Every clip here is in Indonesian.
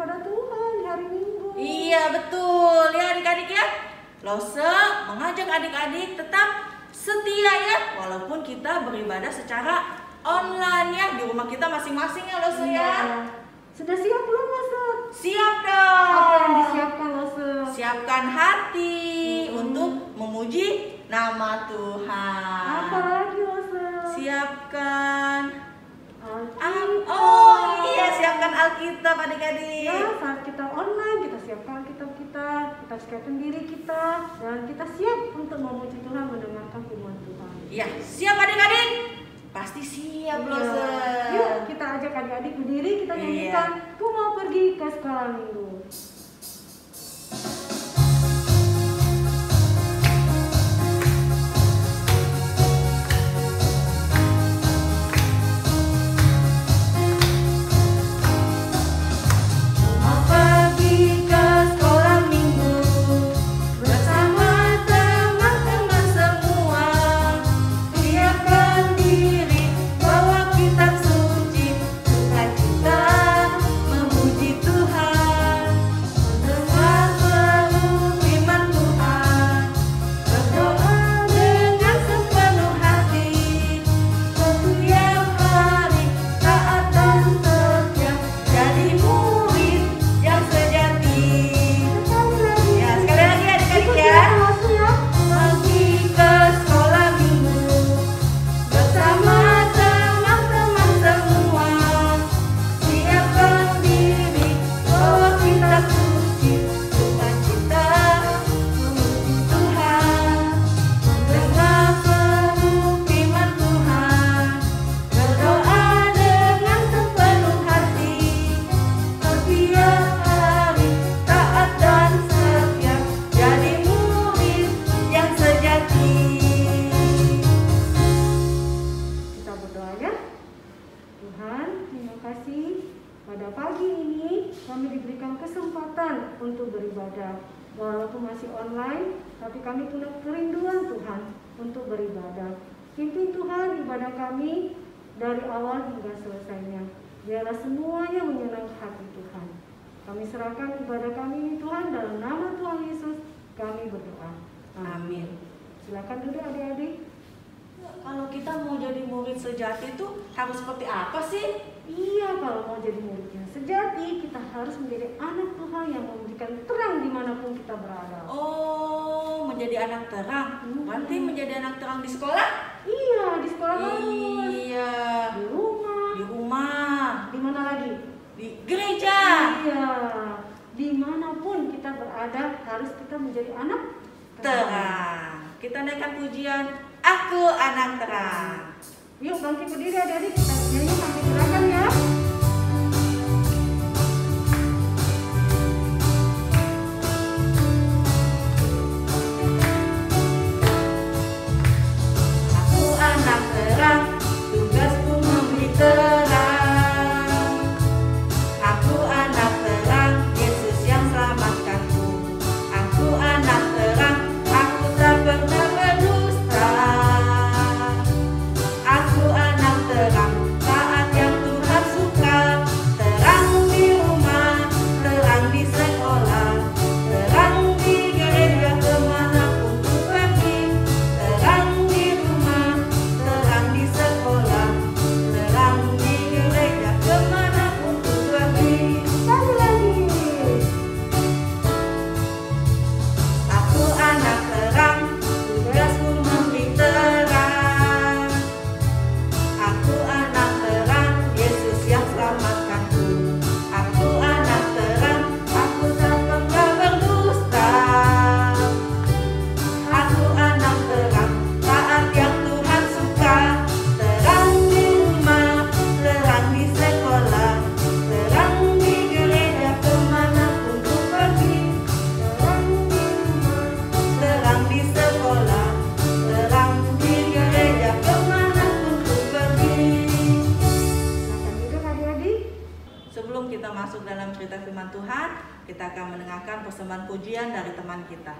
beribadah Tuhan di hari Minggu. Iya betul ya adik-adik ya. Lose mengajak adik-adik tetap setia ya, walaupun kita beribadah secara online ya di rumah kita masing-masing ya Lose ya. Sudah siap belum Lose? Siap dong. Apa yang disiapkan Lose? Siapkan hati untuk memuji nama Tuhan. Apa lagi Lose? Siapkan Alkitab. iya siapkan Alkitab adik-adik. Ya, saat kita online kita siapkan Alkitab kita siapkan diri kita, dan kita siap untuk memuji Tuhan, mendengarkan firman Tuhan. Iya, siap adik-adik? Pasti siap loh. Yuk kita ajak adik-adik berdiri, kita nyanyikan Ku Mau Pergi ke Sekolah Minggu. Pada pagi ini kami diberikan kesempatan untuk beribadah. Walaupun masih online, tapi kami punya kerinduan Tuhan untuk beribadah. Pimpin Tuhan ibadah kami dari awal hingga selesainya. Biarlah semuanya menyenangkan hati Tuhan. Kami serahkan ibadah kami ini Tuhan, dalam nama Tuhan Yesus kami berdoa. Amin. Silakan duduk adik-adik. Kalau kita mau jadi murid sejati itu harus seperti apa sih? Iya, kalau mau jadi murid yang sejati, kita harus menjadi anak Tuhan yang memberikan terang dimanapun kita berada. Oh, menjadi anak terang. Berarti menjadi anak terang di sekolah? Iya, di sekolah harus. Iya. Di rumah. Di rumah. Di mana lagi? Di gereja. Iya. Dimanapun kita berada, harus kita menjadi anak terang. Kita naikkan pujian, Aku Anak Terang. Yuk bangkit berdiri adik-adik, kita nyanyi sampai gerakan ya. Aku anak terang, tugasku memberi terang. Aku anak terang, Yesus yang selamatkanku. Aku anak terang, aku tak pernah berdusta. Aku anak terang, taat yang Tuhan suka. Terang di rumah, terang di sekolah, terang di gereja kemanapun ku pergi. Terang di rumah, terang di sekolah, terang di gereja kemanapun ku pergi. Sekali lagi. Aku anak terang, tugasku memberi terang. Aku anak terang, Yesus yang selamatkanku. Aku anak terang, aku tak pernah berdusta. Aku anak terang, taat yang Tuhan suka. Terang di rumah, terang di sekolah, terang di gereja kemanapun ku pergi. Terang di rumah, terang di sekolah, terang di gereja kemanapun ku pergi. Silakan duduk adik-adik. Sebelum kita masuk dalam cerita firman Tuhan, kita akan mendengarkan persembahan pujian dari teman kita.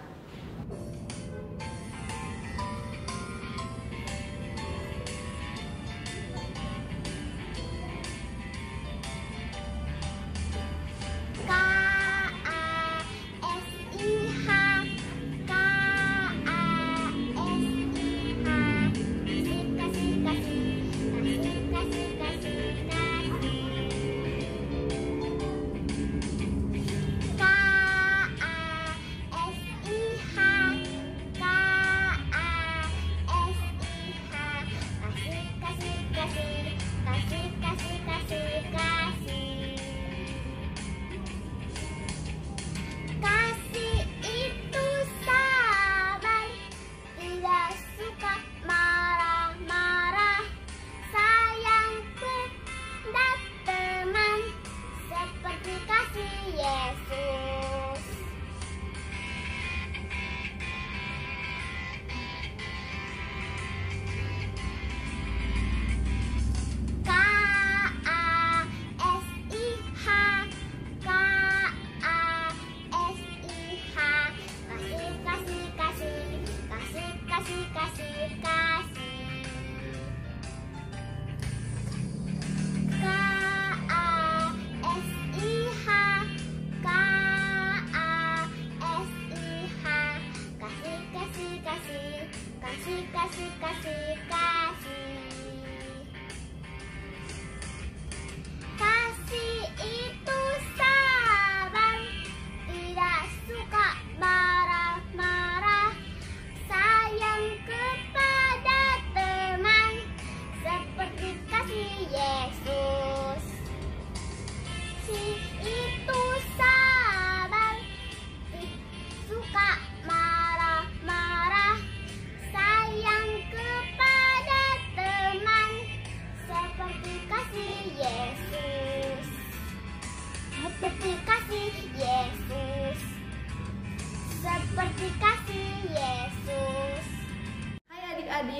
Kau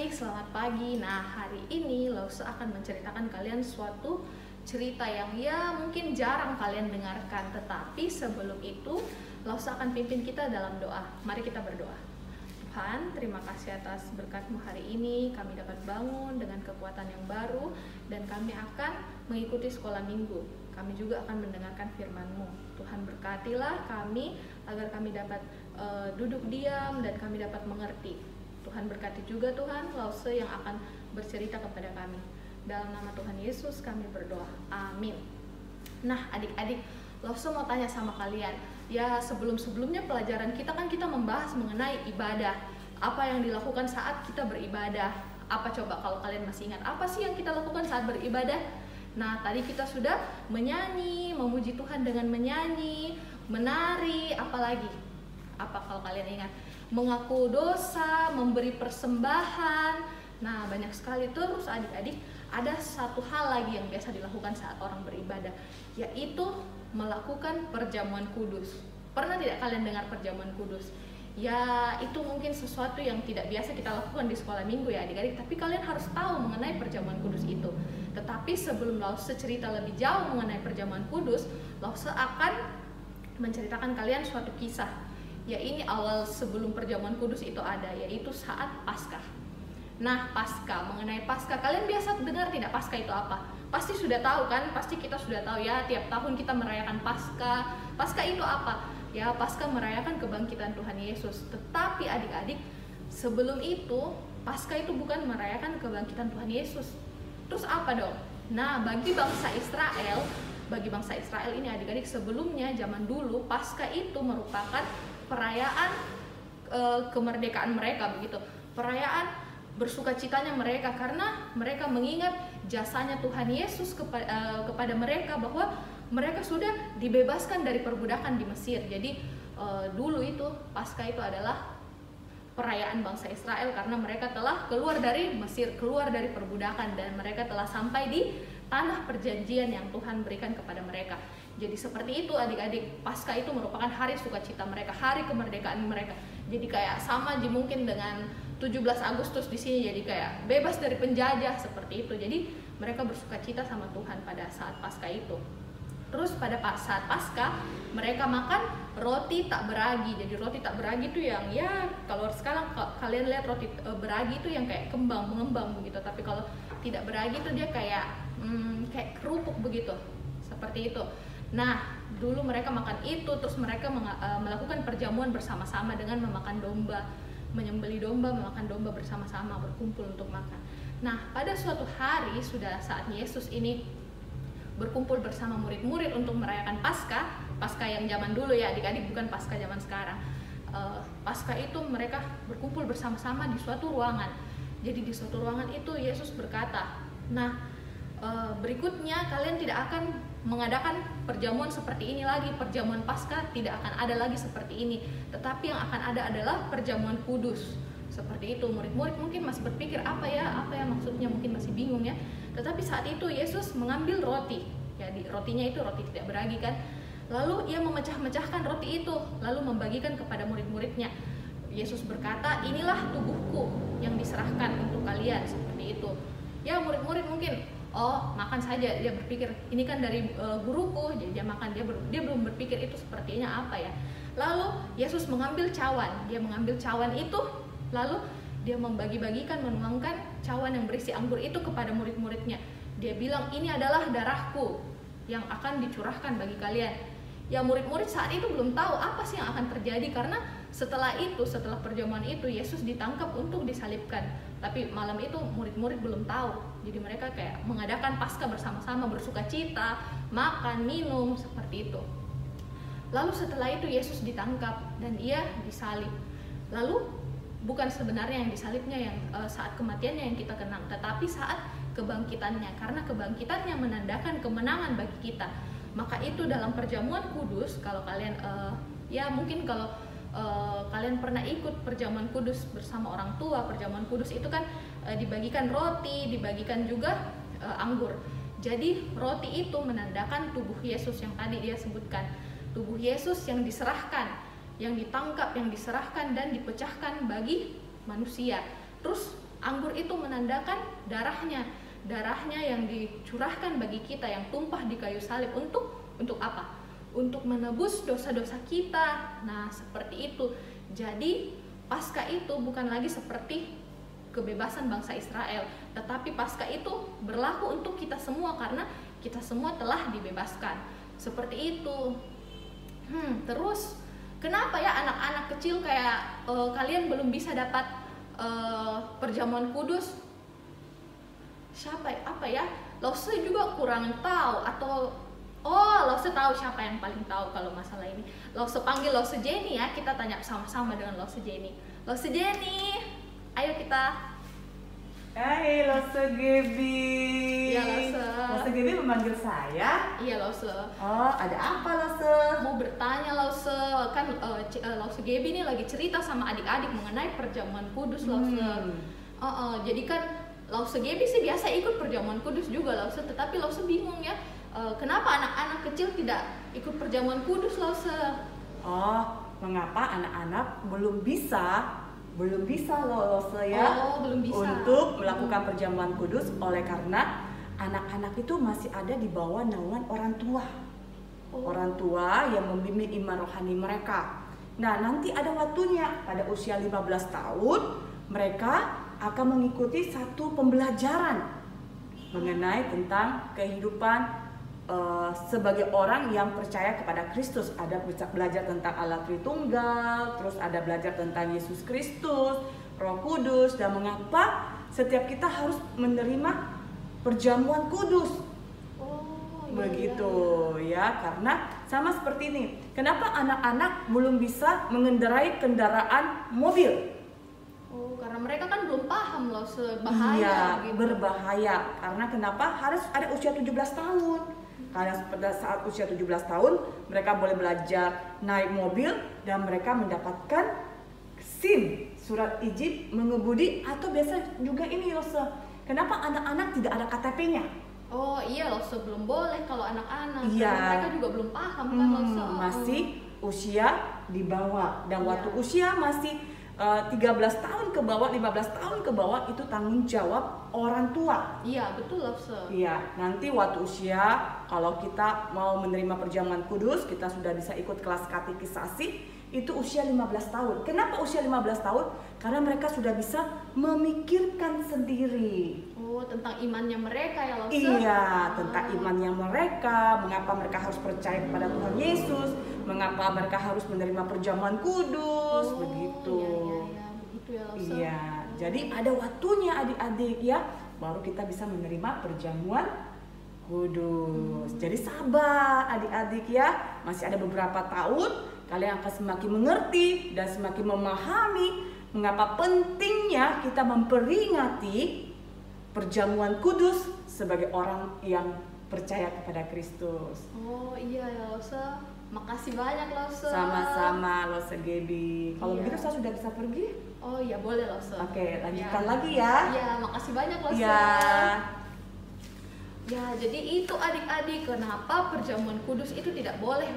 adik-adik, selamat pagi. Nah, hari ini Lause akan menceritakan kalian suatu cerita yang ya mungkin jarang kalian dengarkan. Tetapi sebelum itu, Lause akan pimpin kita dalam doa. Mari kita berdoa. Tuhan, terima kasih atas berkat-Mu hari ini. Kami dapat bangun dengan kekuatan yang baru dan kami akan mengikuti sekolah minggu. Kami juga akan mendengarkan firman-Mu. Tuhan, berkatilah kami agar kami dapat duduk diam dan kami dapat mengerti. Tuhan, berkati juga Tuhan Lause yang akan bercerita kepada kami. Dalam nama Tuhan Yesus kami berdoa. Amin. Nah, adik-adik, Lause mau tanya sama kalian. Ya, sebelum-sebelumnya pelajaran kita kan kita membahas mengenai ibadah. Apa yang dilakukan saat kita beribadah? Apa coba kalau kalian masih ingat? Apa sih yang kita lakukan saat beribadah? Nah, tadi kita sudah menyanyi, memuji Tuhan dengan menyanyi, menari, apalagi? Apa kalau kalian ingat? Mengaku dosa, memberi persembahan. Nah, banyak sekali. Terus adik-adik, ada satu hal lagi yang biasa dilakukan saat orang beribadah, yaitu melakukan perjamuan kudus. Pernah tidak kalian dengar perjamuan kudus? Ya, itu mungkin sesuatu yang tidak biasa kita lakukan di sekolah minggu ya adik-adik, tapi kalian harus tahu mengenai perjamuan kudus itu. Tetapi sebelum Lause cerita lebih jauh mengenai perjamuan kudus, Lause akan menceritakan kalian suatu kisah. Ya, ini awal sebelum perjamuan kudus itu ada, yaitu saat Paskah. Nah, Paskah, mengenai Paskah, kalian biasa dengar tidak Paskah itu apa? Pasti sudah tahu kan? Pasti kita sudah tahu ya, tiap tahun kita merayakan Paskah. Paskah itu apa? Ya, Paskah merayakan kebangkitan Tuhan Yesus. Tetapi adik-adik, sebelum itu, Paskah itu bukan merayakan kebangkitan Tuhan Yesus. Terus apa dong? Nah, bagi bangsa Israel ini adik-adik, sebelumnya zaman dulu Paskah itu merupakan perayaan kemerdekaan mereka, begitu. Perayaan bersukacitanya mereka karena mereka mengingat jasanya Tuhan Yesus kepada mereka, bahwa mereka sudah dibebaskan dari perbudakan di Mesir. Jadi dulu itu Paskah itu adalah perayaan bangsa Israel karena mereka telah keluar dari Mesir, keluar dari perbudakan, dan mereka telah sampai di tanah perjanjian yang Tuhan berikan kepada mereka. Jadi seperti itu adik-adik, Paskah itu merupakan hari sukacita mereka, hari kemerdekaan mereka. Jadi kayak sama mungkin dengan 17 Agustus di sini, jadi kayak bebas dari penjajah seperti itu. Jadi mereka bersukacita sama Tuhan pada saat Paskah itu. Terus pada saat Paskah mereka makan roti tak beragi. Jadi roti tak beragi itu yang ya kalau sekarang kalian lihat roti beragi itu yang kayak mengembang begitu. Tapi kalau tidak beragi itu dia kayak kerupuk begitu. Seperti itu. Nah, dulu mereka makan itu, terus mereka melakukan perjamuan bersama-sama dengan memakan domba, menyembelih domba, memakan domba bersama-sama, berkumpul untuk makan. Nah, pada suatu hari sudah saatnya Yesus ini berkumpul bersama murid-murid untuk merayakan Paskah yang zaman dulu ya adik-adik, bukan Paskah zaman sekarang. Paskah itu mereka berkumpul bersama-sama di suatu ruangan. Jadi di suatu ruangan itu Yesus berkata, nah berikutnya kalian tidak akan mengadakan perjamuan seperti ini lagi, perjamuan Paskah tidak akan ada lagi seperti ini, tetapi yang akan ada adalah perjamuan kudus. Seperti itu. Murid-murid mungkin masih berpikir apa ya maksudnya, mungkin masih bingung ya. Tetapi saat itu Yesus mengambil roti, ya rotinya itu roti tidak beragi kan. Lalu ia memecah-mecahkan roti itu, lalu membagikan kepada murid-muridnya. Yesus berkata, inilah tubuhku yang diserahkan untuk kalian, seperti itu. Ya, murid-murid mungkin makan saja, dia berpikir ini kan dari guruku, jadi dia makan, dia belum berpikir itu sepertinya apa ya. Lalu Yesus mengambil cawan, dia mengambil cawan itu, lalu dia membagi-bagikan, menuangkan cawan yang berisi anggur itu kepada murid-muridnya. Dia bilang, ini adalah darahku yang akan dicurahkan bagi kalian. Ya, murid-murid saat itu belum tahu apa sih yang akan terjadi, karena setelah perjamuan itu Yesus ditangkap untuk disalibkan. Tapi malam itu murid-murid belum tahu. Jadi mereka kayak mengadakan Paskah bersama-sama, bersukacita, makan, minum, seperti itu. Lalu setelah itu Yesus ditangkap dan ia disalib. Lalu bukan sebenarnya yang disalibnya yang saat kematiannya yang kita kenang, tetapi saat kebangkitannya, karena kebangkitannya menandakan kemenangan bagi kita. Maka itu dalam perjamuan kudus, kalau kalian ya mungkin kalau kalian pernah ikut perjamuan kudus bersama orang tua, perjamuan kudus itu kan dibagikan roti, dibagikan juga anggur. Jadi roti itu menandakan tubuh Yesus yang tadi dia sebutkan, tubuh Yesus yang diserahkan, yang ditangkap, yang diserahkan dan dipecahkan bagi manusia. Terus Anggur itu menandakan darahnya yang dicurahkan bagi kita, yang tumpah di kayu salib untuk apa? Untuk menebus dosa-dosa kita. Nah, seperti itu. Jadi Paskah itu bukan lagi seperti kebebasan bangsa Israel, tetapi Paskah itu berlaku untuk kita semua karena kita semua telah dibebaskan. Seperti itu. Terus kenapa ya anak-anak kecil kayak kalian belum bisa dapat perjamuan kudus? Apa ya? Lause juga kurang tahu, atau Lause tahu siapa yang paling tahu kalau masalah ini. Lause panggil Lause Jenny ya, kita tanya sama-sama dengan Lause Jenny. Lause Jenny, ayo kita. Hai Lause Gebi. Iya Lause. Lause Gebi memanggil saya. Iya Lause. Oh, ada apa Lause? Mau bertanya Lause, kan Lause Gebi ini lagi cerita sama adik-adik mengenai perjamuan kudus Lause. Jadi kan Lause Gebi sih biasa ikut perjamuan kudus juga Lause, tetapi Lause bingung ya. Kenapa anak-anak kecil tidak ikut perjamuan kudus Lause? Mengapa anak-anak belum bisa loh Lause ya? Belum bisa. Untuk melakukan perjamuan kudus oleh karena anak-anak itu masih ada di bawah naungan orang tua. Orang tua yang membimbing iman rohani mereka. Nah, nanti ada waktunya pada usia 15 tahun mereka akan mengikuti satu pembelajaran mengenai tentang kehidupan sebagai orang yang percaya kepada Kristus. Ada belajar tentang Allah Tritunggal, terus ada belajar tentang Yesus Kristus, Roh Kudus, dan mengapa setiap kita harus menerima perjamuan kudus. Begitu ya, karena sama seperti ini. Kenapa anak-anak belum bisa mengendarai kendaraan mobil? Karena mereka kan belum paham loh sebahaya. Iya, gitu. Berbahaya. Karena kenapa? Harus ada usia 17 tahun. Karena pada saat usia 17 tahun mereka boleh belajar naik mobil dan mereka mendapatkan SIM, surat izin mengemudi, atau biasa juga ini Lose. Kenapa anak-anak tidak ada KTP-nya? Iya Lose, belum boleh kalau anak-anak. Iya. Mereka juga belum paham kan Lose. Masih usia di bawah, dan waktu usia masih 13 tahun ke bawah, 15 tahun ke bawah itu tanggung jawab orang tua. Iya, betul Lose. Iya, nanti waktu usia kalau kita mau menerima perjamuan kudus, kita sudah bisa ikut kelas katekisasi, itu usia 15 tahun. Kenapa usia 15 tahun? Karena mereka sudah bisa memikirkan sendiri. Tentang imannya mereka ya Lose. Iya, tentang imannya mereka, mengapa mereka harus percaya kepada Tuhan Yesus, mengapa mereka harus menerima perjamuan kudus, begitu. Iya, begitu ya Lose. Iya, jadi ada waktunya adik-adik ya, baru kita bisa menerima perjamuan kudus. Jadi sabar adik-adik ya, masih ada beberapa tahun, kalian akan semakin mengerti dan semakin memahami mengapa pentingnya kita memperingati perjamuan kudus sebagai orang yang percaya kepada Kristus. Iya ya Lose, makasih banyak Lose. Sama-sama Lose Gebi. Kalau begitu saya sudah bisa pergi. Iya boleh Lose. Oke, lanjutkan lagi ya. Iya, makasih banyak Lose. Iya. Ya, jadi itu adik-adik kenapa perjamuan kudus itu tidak boleh,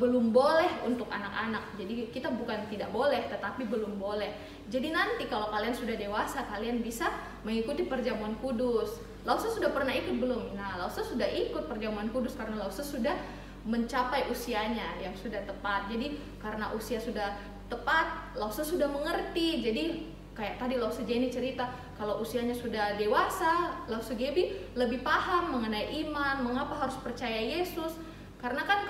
belum boleh untuk anak-anak. Jadi kita bukan tidak boleh, tetapi belum boleh. Jadi nanti kalau kalian sudah dewasa, kalian bisa mengikuti perjamuan kudus. Lause sudah pernah ikut belum? Nah, Lause sudah ikut perjamuan kudus karena Lause sudah mencapai usianya yang sudah tepat. Jadi karena usia sudah tepat, Lause sudah mengerti. Jadi kayak tadi Lause Jenny cerita, kalau usianya sudah dewasa, Lause Gebi lebih paham mengenai iman, mengapa harus percaya Yesus. Karena kan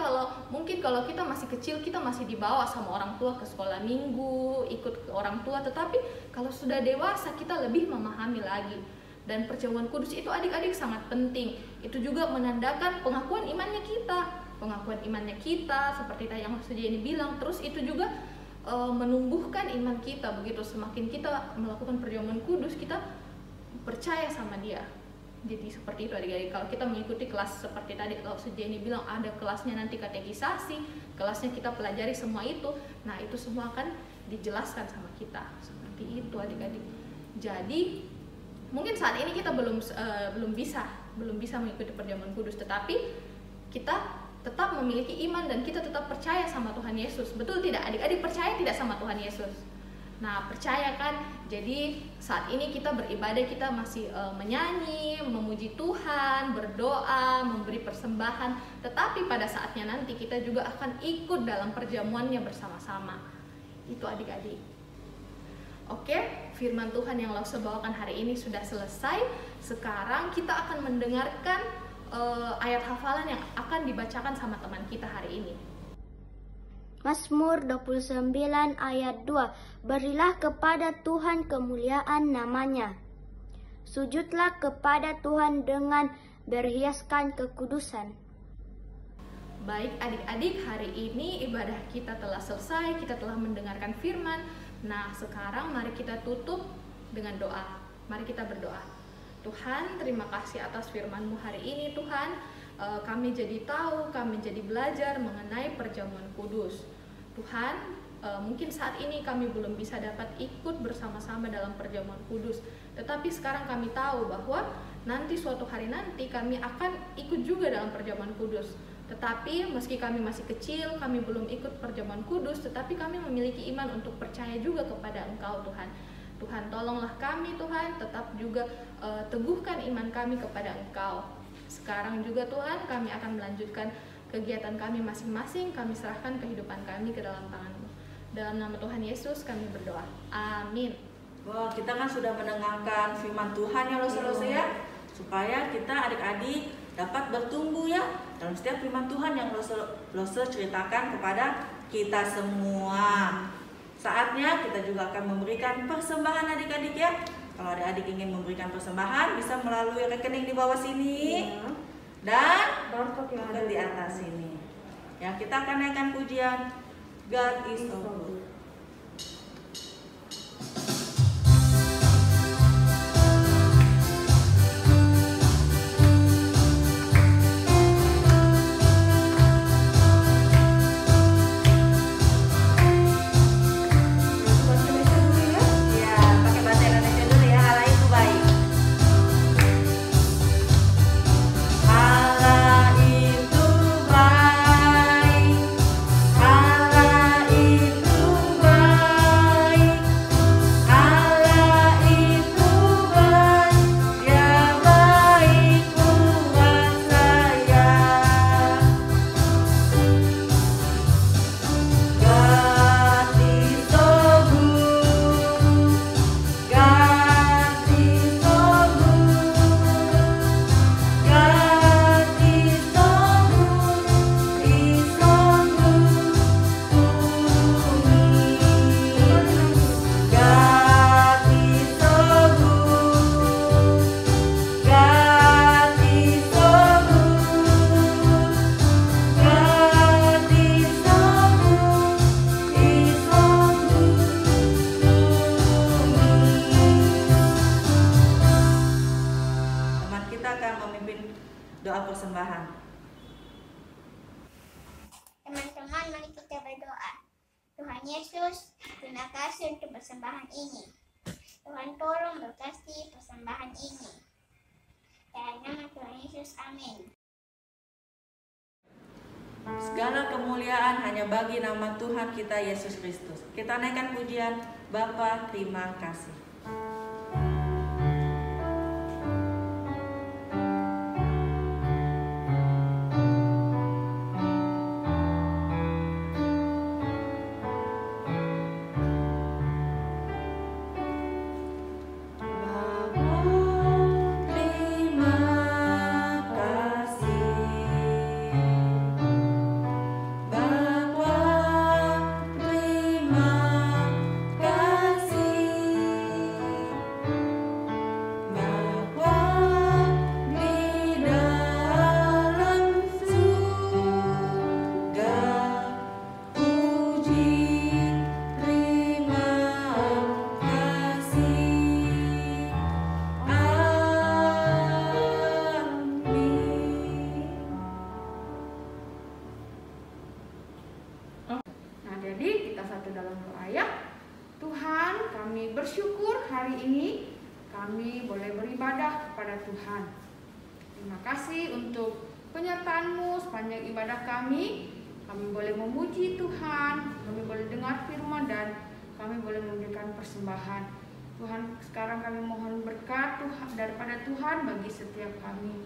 mungkin kalau kita masih kecil, kita masih dibawa sama orang tua ke sekolah minggu, ikut ke orang tua. Tetapi kalau sudah dewasa, kita lebih memahami lagi. Dan perjamuan kudus itu adik-adik sangat penting. Itu juga menandakan pengakuan imannya kita. Pengakuan imannya kita, seperti yang Lause Jenny bilang. Terus itu juga menumbuhkan iman kita. Begitu semakin kita melakukan perjamuan kudus, kita percaya sama Dia. Jadi seperti itu adik-adik. Kalau kita mengikuti kelas seperti tadi Lause Jenny bilang, ada kelasnya nanti katekisasi, kelasnya kita pelajari semua itu. Nah, itu semua akan dijelaskan sama kita. Seperti itu adik-adik. Jadi mungkin saat ini kita belum bisa mengikuti perjamuan kudus, tetapi kita tetap memiliki iman dan kita tetap percaya sama Tuhan Yesus. Betul tidak adik-adik, percaya tidak sama Tuhan Yesus? Nah, percaya kan? Jadi saat ini kita beribadah, kita masih menyanyi, memuji Tuhan, berdoa, memberi persembahan. Tetapi pada saatnya nanti kita juga akan ikut dalam perjamuannya bersama-sama. Itu adik-adik. Oke, firman Tuhan yang Lause bawakan hari ini sudah selesai. Sekarang kita akan mendengarkan ayat hafalan yang akan dibacakan sama teman kita hari ini. Mazmur 29 ayat 2. Berilah kepada Tuhan kemuliaan namanya. Sujudlah kepada Tuhan dengan berhiaskan kekudusan. Baik adik-adik, hari ini ibadah kita telah selesai, kita telah mendengarkan firman. Nah, sekarang mari kita tutup dengan doa. Mari kita berdoa. Tuhan, terima kasih atas firman-Mu hari ini Tuhan. Kami jadi tahu, kami jadi belajar mengenai perjamuan kudus. Tuhan, mungkin saat ini kami belum bisa dapat ikut bersama-sama dalam perjamuan kudus. Tetapi sekarang kami tahu bahwa nanti suatu hari nanti kami akan ikut juga dalam perjamuan kudus. Tetapi meski kami masih kecil, kami belum ikut perjamuan kudus, tetapi kami memiliki iman untuk percaya juga kepada Engkau Tuhan. Tuhan, tolonglah kami Tuhan, tetap juga teguhkan iman kami kepada Engkau. Sekarang juga Tuhan, kami akan melanjutkan kegiatan kami masing-masing, kami serahkan kehidupan kami ke dalam tangan-Mu. Dalam nama Tuhan Yesus kami berdoa. Amin. Wah, kita kan sudah mendengarkan firman Tuhan ya Lause ya, supaya kita adik-adik dapat bertumbuh ya dalam setiap firman Tuhan yang Lause ceritakan kepada kita semua. Saatnya kita juga akan memberikan persembahan adik-adik ya. Kalau adik-adik ingin memberikan persembahan, bisa melalui rekening di bawah sini dan barcode yang ada di atas sini. Ya, kita akan naikkan pujian God is so good. Doa persembahan. Teman-teman, mari kita berdoa. Tuhan Yesus, terima kasih untuk persembahan ini. Tuhan tolong berkati persembahan ini. Dalam nama Tuhan Yesus, amin. Segala kemuliaan hanya bagi nama Tuhan kita Yesus Kristus. Kita naikkan pujian Bapa, terima kasih. Bersyukur hari ini kami boleh beribadah kepada Tuhan. Terima kasih untuk penyertaan-Mu sepanjang ibadah kami. Kami boleh memuji Tuhan, kami boleh dengar firman dan kami boleh memberikan persembahan. Tuhan, sekarang kami mohon berkat Tuhan daripada Tuhan bagi setiap kami.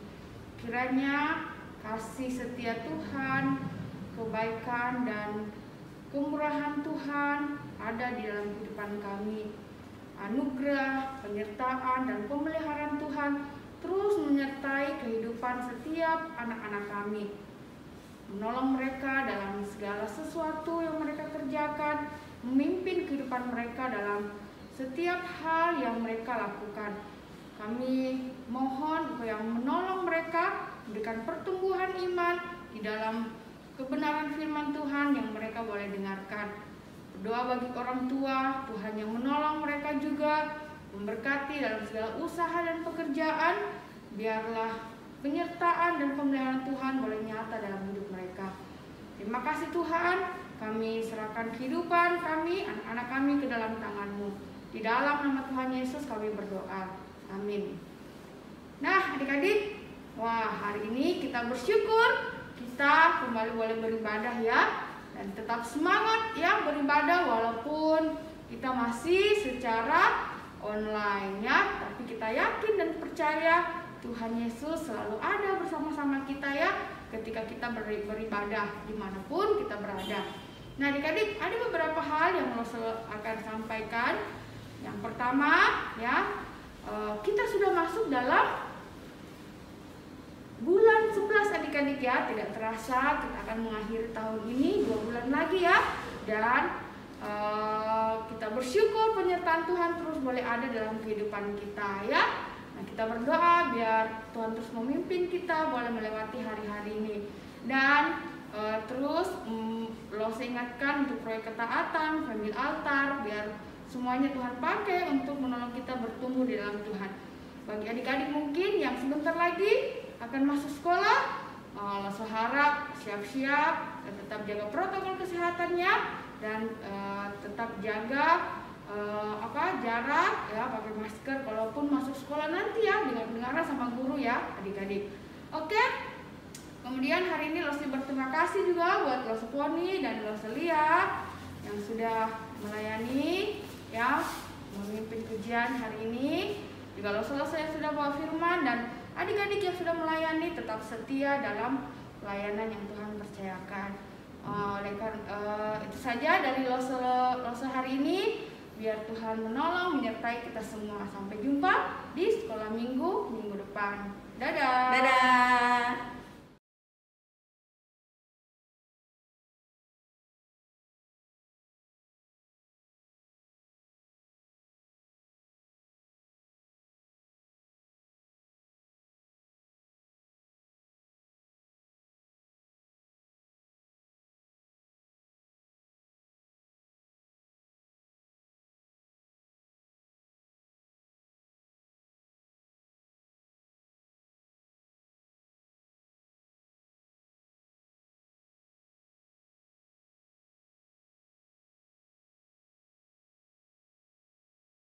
Kiranya kasih setia Tuhan, kebaikan dan kemurahan Tuhan ada di dalam kehidupan kami. Anugerah, penyertaan, dan pemeliharaan Tuhan terus menyertai kehidupan setiap anak-anak kami. Menolong mereka dalam segala sesuatu yang mereka kerjakan, memimpin kehidupan mereka dalam setiap hal yang mereka lakukan. Kami mohon yang menolong mereka, memberikan pertumbuhan iman di dalam kebenaran firman Tuhan yang mereka boleh dengarkan. Berdoa bagi orang tua, Tuhan yang menolong mereka juga, memberkati dalam segala usaha dan pekerjaan. Biarlah penyertaan dan pemeliharaan Tuhan boleh nyata dalam hidup mereka. Terima kasih Tuhan, kami serahkan kehidupan kami, anak-anak kami ke dalam tangan-Mu. Di dalam nama Tuhan Yesus kami berdoa. Amin. Nah adik-adik, wah hari ini kita bersyukur kita kembali boleh beribadah ya. Dan tetap semangat ya beribadah walaupun kita masih secara online ya. Tapi kita yakin dan percaya Tuhan Yesus selalu ada bersama-sama kita ya ketika kita beribadah dimanapun kita berada. Nah adik-adik, ada beberapa hal yang akan sampaikan. Yang pertama ya, kita sudah masuk dalam bulan 11 adik-adik ya. Tidak terasa kita akan mengakhiri tahun ini, 2 bulan lagi ya. Dan kita bersyukur penyertaan Tuhan terus boleh ada dalam kehidupan kita ya. Nah kita berdoa biar Tuhan terus memimpin kita boleh melewati hari-hari ini. Dan terus Lose ingatkan untuk proyek ketaatan, family altar, biar semuanya Tuhan pakai untuk menolong kita bertumbuh di dalam Tuhan. Bagi adik-adik mungkin yang sebentar lagi akan masuk sekolah, Lose harap siap-siap dan tetap jaga protokol kesehatannya dan tetap jaga jarak ya, pakai masker kalaupun masuk sekolah nanti ya, dengar-dengaran sama guru ya adik-adik. Oke. Kemudian hari ini Lose berterima kasih juga buat Lose Poni dan Lose Lia yang sudah melayani ya, memimpin pujian hari ini. Juga Lose yang sudah bawa firman dan adik-adik yang sudah melayani tetap setia dalam pelayanan yang Tuhan percayakan. Itu saja dari Lose hari ini. Biar Tuhan menolong menyertai kita semua. Sampai jumpa di sekolah minggu depan. Dadah. Dadah.